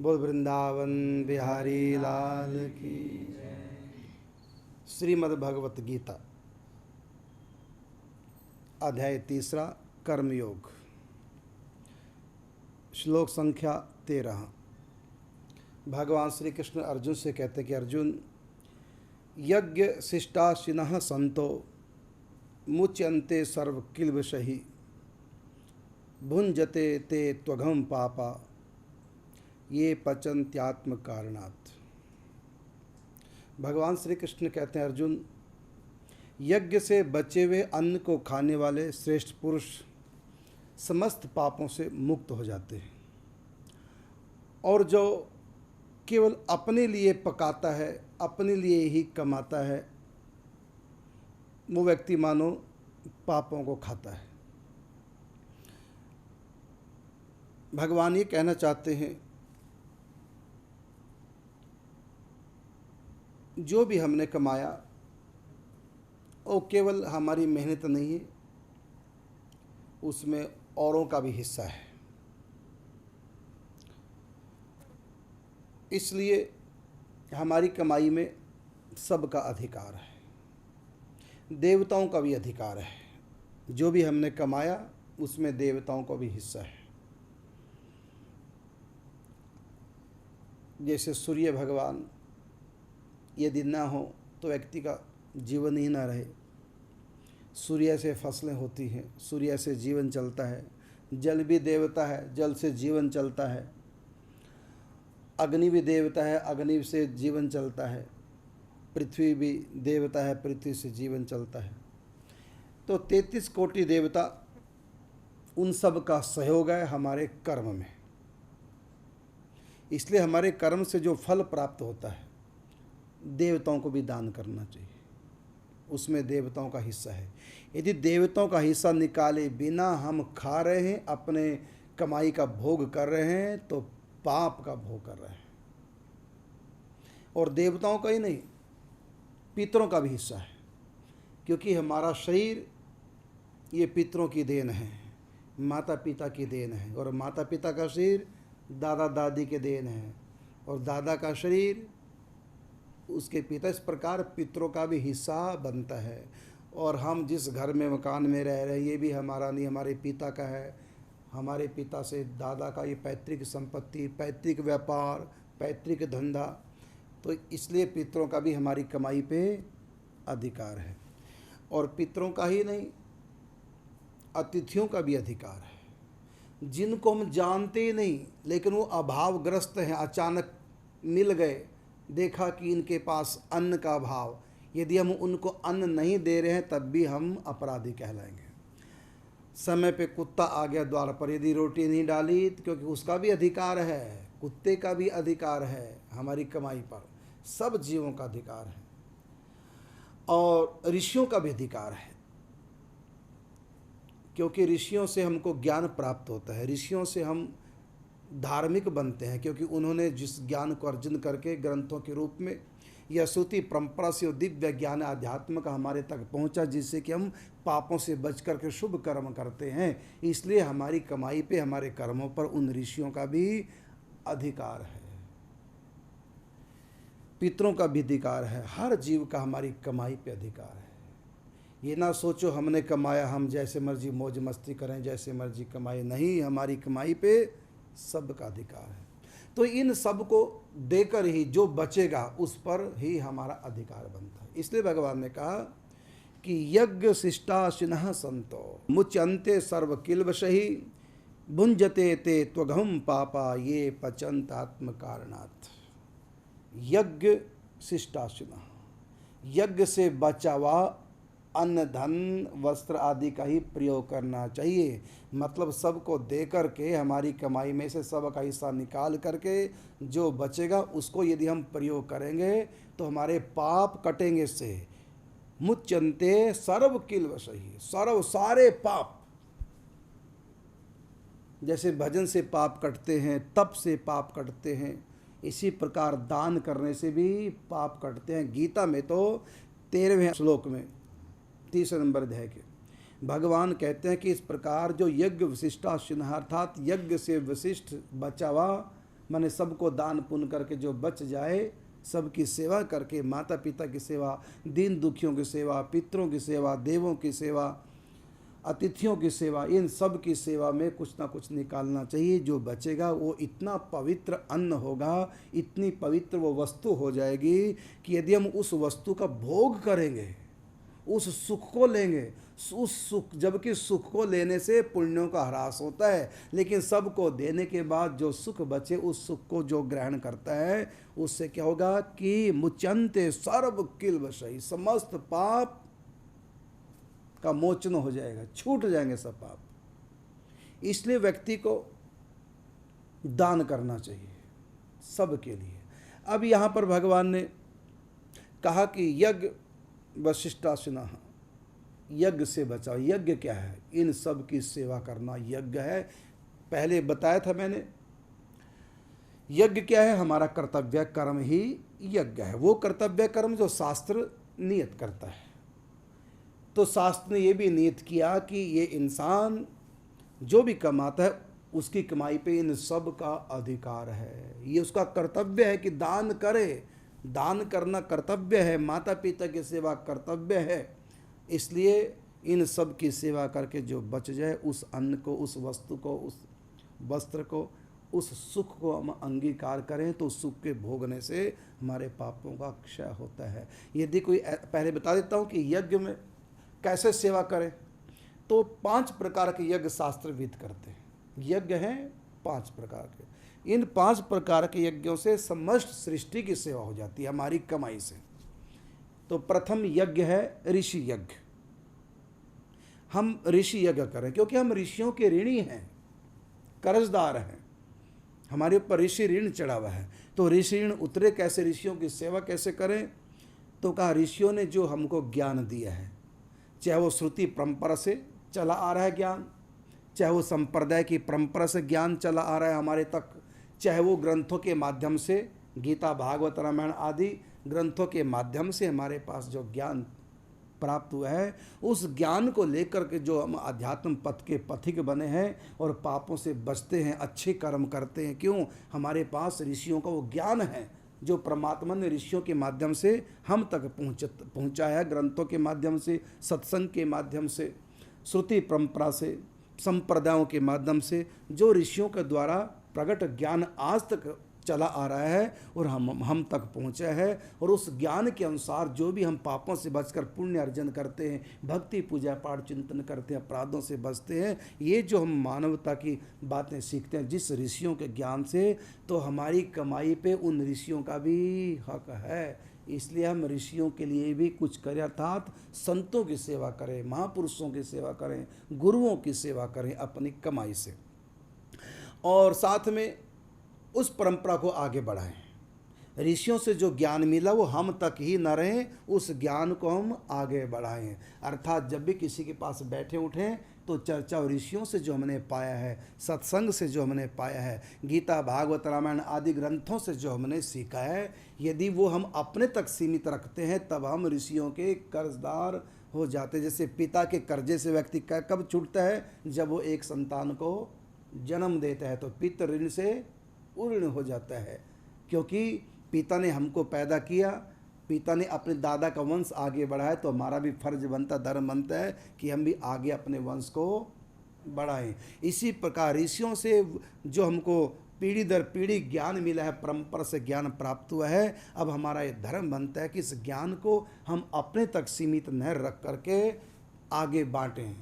बोल वृंदावन बिहारी लाल की। श्रीमद् भगवत गीता अध्याय 3 कर्मयोग, श्लोक संख्या 13। भगवान श्री कृष्ण अर्जुन से कहते कि अर्जुन, यज्ञ शिष्टाशिनः संतो मुच्यन्ते सर्व किल्बिषहि भुंजते ते त्वघं पापा ये पचन्त्यात्म कारणात्। भगवान श्री कृष्ण कहते हैं, अर्जुन, यज्ञ से बचे हुए अन्न को खाने वाले श्रेष्ठ पुरुष समस्त पापों से मुक्त हो जाते हैं, और जो केवल अपने लिए पकाता है, अपने लिए ही कमाता है, वो व्यक्ति मानो पापों को खाता है। भगवान ये कहना चाहते हैं, जो भी हमने कमाया वो केवल हमारी मेहनत नहीं है, उसमें औरों का भी हिस्सा है। इसलिए हमारी कमाई में सबका अधिकार है, देवताओं का भी अधिकार है। जो भी हमने कमाया उसमें देवताओं का भी हिस्सा है। जैसे सूर्य भगवान यदि ना हो तो व्यक्ति का जीवन ही ना रहे। सूर्य से फसलें होती हैं, सूर्य से जीवन चलता है। जल भी देवता है, जल से जीवन चलता है। अग्नि भी देवता है, अग्नि से जीवन चलता है। पृथ्वी भी देवता है, पृथ्वी से जीवन चलता है। तो 33 कोटि देवता, उन सब का सहयोग है हमारे कर्म में। इसलिए हमारे कर्म से जो फल प्राप्त होता है, देवताओं को भी दान करना चाहिए, उसमें देवताओं का हिस्सा है। यदि देवताओं का हिस्सा निकाले बिना हम खा रहे हैं, अपने कमाई का भोग कर रहे हैं, तो पाप का भोग कर रहे हैं। और देवताओं का ही नहीं, पितरों का भी हिस्सा है, क्योंकि हमारा शरीर ये पितरों की देन है, माता पिता की देन है। और माता पिता का शरीर दादा दादी के देन है, और दादा का शरीर उसके पिता। इस प्रकार पितरों का भी हिस्सा बनता है। और हम जिस घर में मकान में रह रहे हैं, ये भी हमारा नहीं, हमारे पिता का है। हमारे पिता से दादा का ये पैतृक संपत्ति, पैतृक व्यापार, पैतृक धंधा। तो इसलिए पितरों का भी हमारी कमाई पे अधिकार है। और पितरों का ही नहीं, अतिथियों का भी अधिकार है, जिनको हम जानते ही नहीं, लेकिन वो अभावग्रस्त हैं, अचानक मिल गए, देखा कि इनके पास अन्न का अभाव, यदि हम उनको अन्न नहीं दे रहे हैं तब भी हम अपराधी कहलाएंगे। समय पे कुत्ता आ गया द्वार पर, यदि रोटी नहीं डाली, क्योंकि उसका भी अधिकार है, कुत्ते का भी अधिकार है हमारी कमाई पर। सब जीवों का अधिकार है। और ऋषियों का भी अधिकार है, क्योंकि ऋषियों से हमको ज्ञान प्राप्त होता है, ऋषियों से हम धार्मिक बनते हैं, क्योंकि उन्होंने जिस ज्ञान को अर्जन करके ग्रंथों के रूप में या श्रुति परंपरा से वो दिव्य ज्ञान आध्यात्म का हमारे तक पहुंचा, जिससे कि हम पापों से बच करके शुभ कर्म करते हैं। इसलिए हमारी कमाई पे, हमारे कर्मों पर उन ऋषियों का भी अधिकार है, पितरों का भी अधिकार है। हर जीव का हमारी कमाई पे अधिकार है। ये ना सोचो हमने कमाया, हम जैसे मर्जी मौज मस्ती करें, जैसे मर्जी कमाए। नहीं, हमारी कमाई पे सबका अधिकार है। तो इन सब को देकर ही जो बचेगा उस पर ही हमारा अधिकार बनता है। इसलिए भगवान ने कहा कि यज्ञ शिष्टाशिनः संतो मुच्यन्ते सर्व किल्बिषहि भुंजते ते त्वघं पापा ये पचन्त आत्म कारणात्। यज्ञ शिष्टाशिनः, यज्ञ से बचा हुआ अन्न, धन, वस्त्र आदि का ही प्रयोग करना चाहिए। मतलब सबको दे करके, हमारी कमाई में से सबका हिस्सा निकाल करके जो बचेगा उसको यदि हम प्रयोग करेंगे तो हमारे पाप कटेंगे। से मुच्यन्ते सर्व किल्बिषहि, सर्व सारे पाप। जैसे भजन से पाप कटते हैं, तप से पाप कटते हैं, इसी प्रकार दान करने से भी पाप कटते हैं। गीता में तो 13वें श्लोक में 30 नंबर अध्याय के भगवान कहते हैं कि इस प्रकार जो यज्ञ विशिष्टाशिनः अर्थात यज्ञ से विशिष्ट बचा हुआ माने सबको दान पुण्य करके जो बच जाए, सबकी सेवा करके, माता पिता की सेवा, दीन दुखियों की सेवा, पितरों की सेवा, देवों की सेवा, अतिथियों की सेवा, इन सब की सेवा में कुछ ना कुछ निकालना चाहिए। जो बचेगा वो इतना पवित्र अन्न होगा, इतनी पवित्र वो वस्तु हो जाएगी कि यदि हम उस वस्तु का भोग करेंगे, उस सुख को लेंगे, उस सुख, जबकि सुख को लेने से पुण्यों का ह्रास होता है, लेकिन सबको देने के बाद जो सुख बचे, उस सुख को जो ग्रहण करता है, उससे क्या होगा कि मुच्यन्ते सर्व किल्बिषैः, समस्त पाप का मोचन हो जाएगा, छूट जाएंगे सब पाप। इसलिए व्यक्ति को दान करना चाहिए सबके लिए। अब यहाँ पर भगवान ने कहा कि यज्ञ वशिष्ठाशिनः, यज्ञ से बचाओ। यज्ञ क्या है? इन सब की सेवा करना यज्ञ है। पहले बताया था मैंने, यज्ञ क्या है? हमारा कर्तव्य कर्म ही यज्ञ है। वो कर्तव्य कर्म जो शास्त्र नियत करता है। तो शास्त्र ने ये भी नियत किया कि ये इंसान जो भी कमाता है, उसकी कमाई पे इन सब का अधिकार है। ये उसका कर्तव्य है कि दान करे। दान करना कर्तव्य है, माता पिता की सेवा कर्तव्य है। इसलिए इन सब की सेवा करके जो बच जाए, उस अन्न को, उस वस्तु को, उस वस्त्र को, उस सुख को हम अंगीकार करें, तो सुख के भोगने से हमारे पापों का क्षय होता है। यदि कोई, पहले बता देता हूँ कि यज्ञ में कैसे सेवा करें। तो 5 प्रकार के यज्ञ शास्त्र विध करते हैं। यज्ञ हैं 5 प्रकार के। इन 5 प्रकार के यज्ञों से समस्त सृष्टि की सेवा हो जाती है हमारी कमाई से। तो प्रथम यज्ञ है ऋषि यज्ञ। हम ऋषि यज्ञ करें क्योंकि हम ऋषियों के ऋणी हैं, कर्जदार हैं, हमारे ऊपर ऋषि ऋण चढ़ा हुआ है। तो ऋषि ऋण उतरे कैसे, ऋषियों की सेवा कैसे करें? तो कहा ऋषियों ने जो हमको ज्ञान दिया है, चाहे वो श्रुति परंपरा से चला आ रहा है ज्ञान, चाहे वो संप्रदाय की परंपरा से ज्ञान चला आ रहा है हमारे तक, चाहे वो ग्रंथों के माध्यम से, गीता भागवत रामायण आदि ग्रंथों के माध्यम से हमारे पास जो ज्ञान प्राप्त हुआ है, उस ज्ञान को लेकर के जो हम आध्यात्म पथ के पथिक बने हैं और पापों से बचते हैं, अच्छे कर्म करते हैं। क्यों? हमारे पास ऋषियों का वो ज्ञान है जो परमात्मा ने ऋषियों के माध्यम से हम तक पहुँचाया है। ग्रंथों के माध्यम से, सत्संग के माध्यम से, श्रुति परंपरा से, संप्रदायों के माध्यम से जो ऋषियों के द्वारा प्रकट ज्ञान आज तक चला आ रहा है और हम तक पहुँचा है। और उस ज्ञान के अनुसार जो भी हम पापों से बचकर पुण्य अर्जन करते हैं, भक्ति पूजा पाठ चिंतन करते हैं, अपराधों से बचते हैं, ये जो हम मानवता की बातें सीखते हैं जिस ऋषियों के ज्ञान से, तो हमारी कमाई पे उन ऋषियों का भी हक है। इसलिए हम ऋषियों के लिए भी कुछ करें, अर्थात संतों की सेवा करें, महापुरुषों की सेवा करें, गुरुओं की सेवा करें अपनी कमाई से, और साथ में उस परंपरा को आगे बढ़ाएं। ऋषियों से जो ज्ञान मिला वो हम तक ही न रहे, उस ज्ञान को हम आगे बढ़ाएं। अर्थात जब भी किसी के पास बैठे उठें तो चर्चा ऋषियों से जो हमने पाया है, सत्संग से जो हमने पाया है, गीता भागवत रामायण आदि ग्रंथों से जो हमने सीखा है, यदि वो हम अपने तक सीमित रखते हैं, तब हम ऋषियों के कर्जदार हो जाते। जैसे पिता के कर्जे से व्यक्ति कब छूटता है? जब वो एक संतान को जन्म देता है, तो पितृ ऋण से उऋण हो जाता है। क्योंकि पिता ने हमको पैदा किया, पिता ने अपने दादा का वंश आगे बढ़ाया, तो हमारा भी फर्ज बनता, धर्म बनता है कि हम भी आगे अपने वंश को बढ़ाएं। इसी प्रकार ऋषियों से जो हमको पीढ़ी दर पीढ़ी ज्ञान मिला है, परंपरा से ज्ञान प्राप्त हुआ है, अब हमारा ये धर्म बनता है कि इस ज्ञान को हम अपने तक सीमित न रख करके आगे बांटें।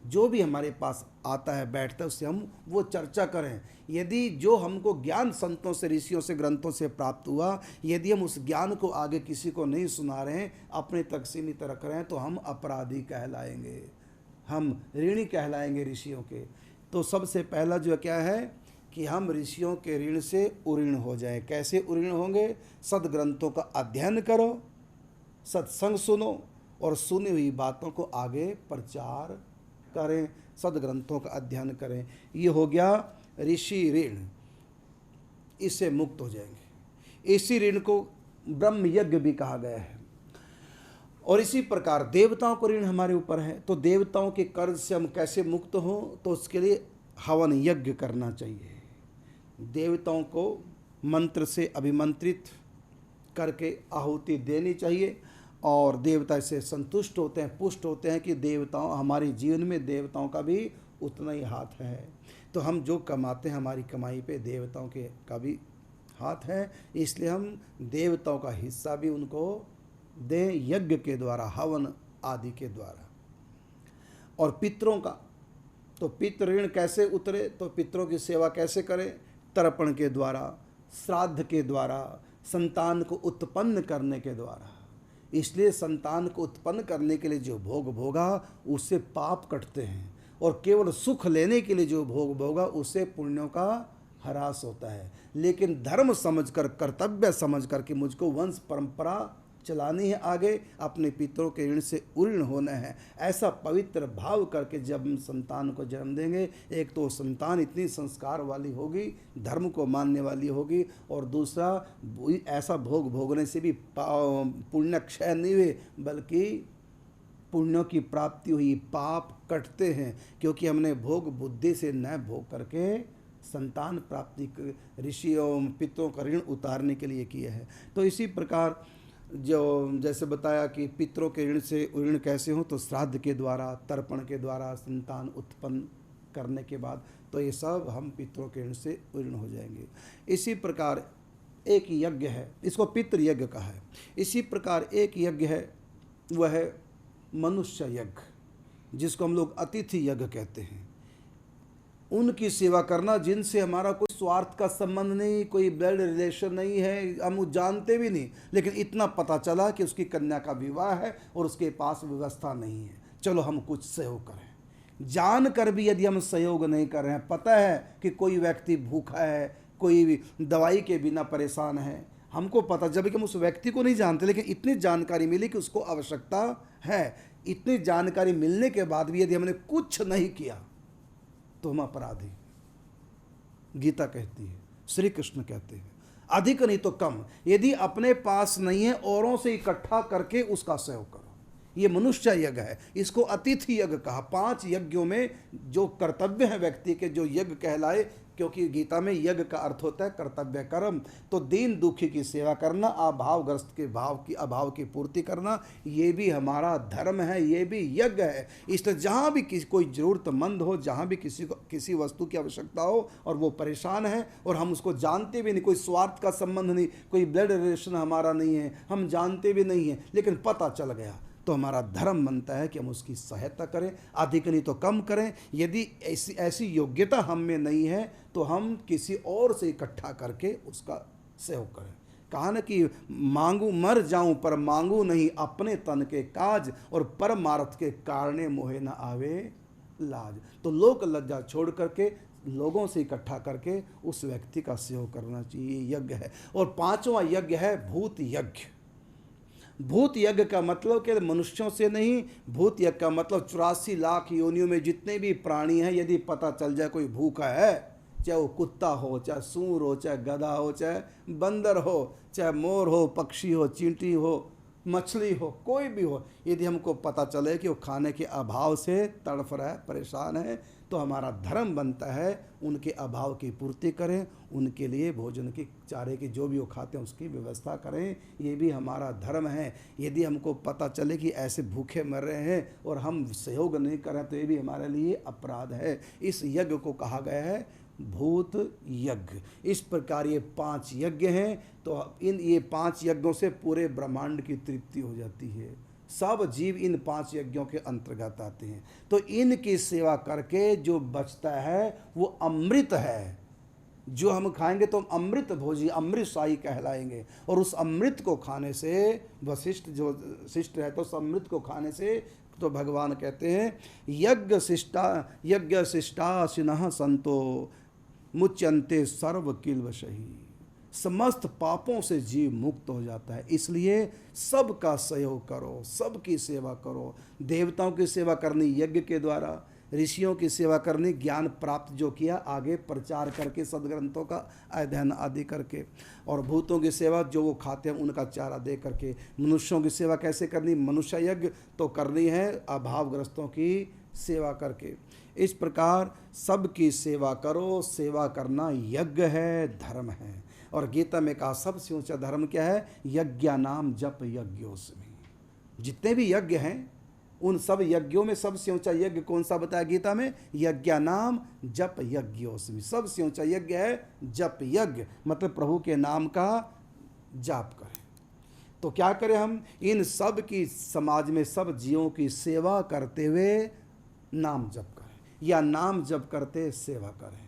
जो भी हमारे पास आता है, बैठता है, उससे हम वो चर्चा करें। यदि जो हमको ज्ञान संतों से, ऋषियों से, ग्रंथों से प्राप्त हुआ, यदि हम उस ज्ञान को आगे किसी को नहीं सुना रहे हैं, अपने तक सीमित रख रहे हैं, तो हम अपराधी कहलाएंगे, हम ऋणी कहलाएंगे ऋषियों के। तो सबसे पहला जो क्या है कि हम ऋषियों के ऋण से उऋण हो जाएं। कैसे उऋण होंगे? सदग्रंथों का अध्ययन करो, सत्संग सुनो और सुनी हुई बातों को आगे प्रचार करें, सदग्रंथों का अध्ययन करें। ये हो गया ऋषि ऋण, इससे मुक्त हो जाएंगे। इसी ऋण को ब्रह्म यज्ञ भी कहा गया है। और इसी प्रकार देवताओं को ऋण हमारे ऊपर है, तो देवताओं के कर्ज से हम कैसे मुक्त हों? तो उसके लिए हवन यज्ञ करना चाहिए। देवताओं को मंत्र से अभिमंत्रित करके आहुति देनी चाहिए, और देवता इससे संतुष्ट होते हैं, पुष्ट होते हैं कि देवताओं, हमारे जीवन में देवताओं का भी उतना ही हाथ है। तो हम जो कमाते हैं हमारी कमाई पे देवताओं के का भी हाथ है, इसलिए हम देवताओं का हिस्सा भी उनको दें यज्ञ के द्वारा, हवन आदि के द्वारा। और पितरों का, तो पितृ ऋण कैसे उतरे, तो पितरों की सेवा कैसे करें, तर्पण के द्वारा, श्राद्ध के द्वारा, संतान को उत्पन्न करने के द्वारा। इसलिए संतान को उत्पन्न करने के लिए जो भोग भोगा उससे पाप कटते हैं, और केवल सुख लेने के लिए जो भोग भोगा उससे पुण्यों का ह्रास होता है। लेकिन धर्म समझकर, कर्तव्य समझकर कि मुझको वंश परंपरा चलानी है आगे, अपने पितरों के ऋण से उऋण होना है, ऐसा पवित्र भाव करके जब हम संतान को जन्म देंगे, एक तो संतान इतनी संस्कार वाली होगी, धर्म को मानने वाली होगी, और दूसरा ऐसा भोग भोगने से भी पुण्य क्षय नहीं हुए बल्कि पुण्यों की प्राप्ति हुई, पाप कटते हैं, क्योंकि हमने भोग बुद्धि से न भोग करके संतान प्राप्ति ऋषियों पितरों का ऋण उतारने के लिए किया है। तो इसी प्रकार जो जैसे बताया कि पितरों के ऋण से ऋण कैसे हो, तो श्राद्ध के द्वारा, तर्पण के द्वारा, संतान उत्पन्न करने के बाद, तो ये सब हम पितरों के ऋण से ऋण हो जाएंगे। इसी प्रकार एक यज्ञ है, इसको पितृ यज्ञ कहा है। इसी प्रकार एक यज्ञ है, वह है मनुष्य यज्ञ, जिसको हम लोग अतिथि यज्ञ कहते हैं। उनकी सेवा करना जिनसे हमारा कोई स्वार्थ का संबंध नहीं, कोई ब्लड रिलेशन नहीं है, हम वो जानते भी नहीं, लेकिन इतना पता चला कि उसकी कन्या का विवाह है और उसके पास व्यवस्था नहीं है, चलो हम कुछ सहयोग करें। जान कर भी यदि हम सहयोग नहीं कर रहे हैं, पता है कि कोई व्यक्ति भूखा है, कोई दवाई के बिना परेशान है, हमको पता, जब कि हम उस व्यक्ति को नहीं जानते, लेकिन इतनी जानकारी मिली कि उसको आवश्यकता है, इतनी जानकारी मिलने के बाद भी यदि हमने कुछ नहीं किया तो हम अपराधी। गीता कहती है, श्री कृष्ण कहते हैं, अधिक नहीं तो कम, यदि अपने पास नहीं है औरों से इकट्ठा करके उसका सहयोग करो। ये मनुष्य यज्ञ है, इसको अतिथि यज्ञ कहा। 5 यज्ञों में जो कर्तव्य है व्यक्ति के, जो यज्ञ कहलाए, क्योंकि गीता में यज्ञ का अर्थ होता है कर्तव्य कर्म, तो दीन दुखी की सेवा करना, अभावग्रस्त के भाव की अभाव की पूर्ति करना, ये भी हमारा धर्म है, ये भी यज्ञ है। इसलिए जहाँ भी किसी कोई ज़रूरतमंद हो, जहाँ भी किसी को किसी वस्तु की आवश्यकता हो और वो परेशान है और हम उसको जानते भी नहीं, कोई स्वार्थ का संबंध नहीं, कोई ब्लड रिलेशन हमारा नहीं है, हम जानते भी नहीं हैं, लेकिन पता चल गया, तो हमारा धर्म बनता है कि हम उसकी सहायता करें, अधिक नहीं तो कम करें। यदि ऐसी योग्यता हम में नहीं है तो हम किसी और से इकट्ठा करके उसका सहयोग करें। कहा न कि मांगू मर जाऊं पर मांगू नहीं, अपने तन के काज और परमार्थ के कारणे मोहे न आवे लाज। तो लोक लज्जा छोड़ करके लोगों से इकट्ठा करके उस व्यक्ति का सहयोग करना चाहिए, यज्ञ है। और 5वां यज्ञ है भूत यज्ञ। भूत यज्ञ का मतलब कि मनुष्यों से नहीं, भूत यज्ञ का मतलब 84 लाख योनियों में जितने भी प्राणी हैं, यदि पता चल जाए कोई भूखा है, चाहे वो कुत्ता हो, चाहे सूर हो, चाहे गधा हो, चाहे बंदर हो, चाहे मोर हो, पक्षी हो, चींटी हो, मछली हो, कोई भी हो, यदि हमको पता चले कि वो खाने के अभाव से तड़फ रहा है, परेशान है, तो हमारा धर्म बनता है उनके अभाव की पूर्ति करें, उनके लिए भोजन की, चारे की, जो भी वो खाते हैं उसकी व्यवस्था करें, ये भी हमारा धर्म है। यदि हमको पता चले कि ऐसे भूखे मर रहे हैं और हम सहयोग नहीं करें तो ये भी हमारे लिए अपराध है। इस यज्ञ को कहा गया है भूत यज्ञ। इस प्रकार ये 5 यज्ञ हैं, तो ये 5 यज्ञों से पूरे ब्रह्मांड की तृप्ति हो जाती है। सब जीव इन 5 यज्ञों के अंतर्गत आते हैं। तो इनकी सेवा करके जो बचता है वो अमृत है, जो हम खाएंगे तो हम अमृत भोजी, अमृतशाही कहलाएंगे। और उस अमृत को खाने से वशिष्ठ जो शिष्ट है, तो उस अमृत को खाने से तो भगवान कहते हैं यज्ञ शिष्टाशिनः संतो मुच्यन्ते सर्व किल्वशहि। समस्त पापों से जीव मुक्त हो जाता है। इसलिए सबका सहयोग करो, सबकी सेवा करो। देवताओं की सेवा करनी यज्ञ के द्वारा, ऋषियों की सेवा करनी ज्ञान प्राप्त जो किया आगे प्रचार करके, सदग्रंथों का अध्ययन आदि करके, और भूतों की सेवा जो वो खाते हैं उनका चारा दे करके। मनुष्यों की सेवा कैसे करनी, मनुष्य यज्ञ तो करनी है अभावग्रस्तों की सेवा करके। इस प्रकार सबकी सेवा करो, सेवा करना यज्ञ है, धर्म है। और गीता में कहा सबसे ऊंचा धर्म क्या है? यज्ञानाम जप यज्ञोस्मि। जितने भी यज्ञ हैं उन सब यज्ञों में सबसे ऊंचा यज्ञ कौन सा बताया गीता में? यज्ञानाम जप यज्ञोस्मि। सबसे ऊंचा यज्ञ है जप यज्ञ, मतलब प्रभु के नाम का जाप करें। तो क्या करें हम? इन सब की समाज में सब जीवों की सेवा करते हुए नाम जप करें, या नाम जप करते सेवा करें।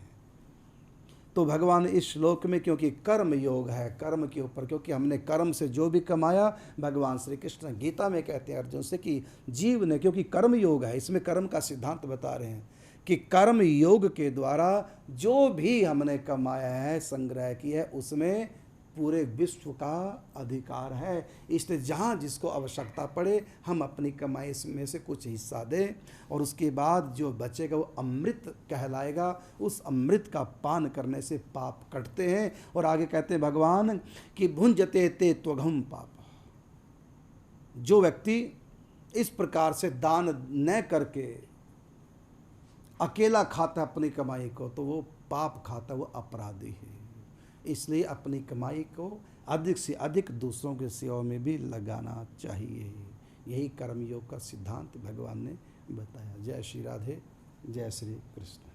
तो भगवान इस श्लोक में, क्योंकि कर्म योग है, कर्म के ऊपर, क्योंकि हमने कर्म से जो भी कमाया, भगवान श्री कृष्ण गीता में कहते हैं अर्जुन से कि जीव ने, क्योंकि कर्म योग है, इसमें कर्म का सिद्धांत बता रहे हैं कि कर्म योग के द्वारा जो भी हमने कमाया है, संग्रह किया है, उसमें पूरे विश्व का अधिकार है। इसलिए जहाँ जिसको आवश्यकता पड़े हम अपनी कमाई में से कुछ हिस्सा दें, और उसके बाद जो बचेगा वो अमृत कहलाएगा। उस अमृत का पान करने से पाप कटते हैं। और आगे कहते हैं भगवान कि भुंजते ते त्वघम पाप। जो व्यक्ति इस प्रकार से दान न करके अकेला खाता अपनी कमाई को, तो वो पाप खाता, वो अपराधी है। इसलिए अपनी कमाई को अधिक से अधिक दूसरों की सेवा में भी लगाना चाहिए। यही कर्मयोग का सिद्धांत भगवान ने बताया। जय श्री राधे, जय श्री कृष्ण।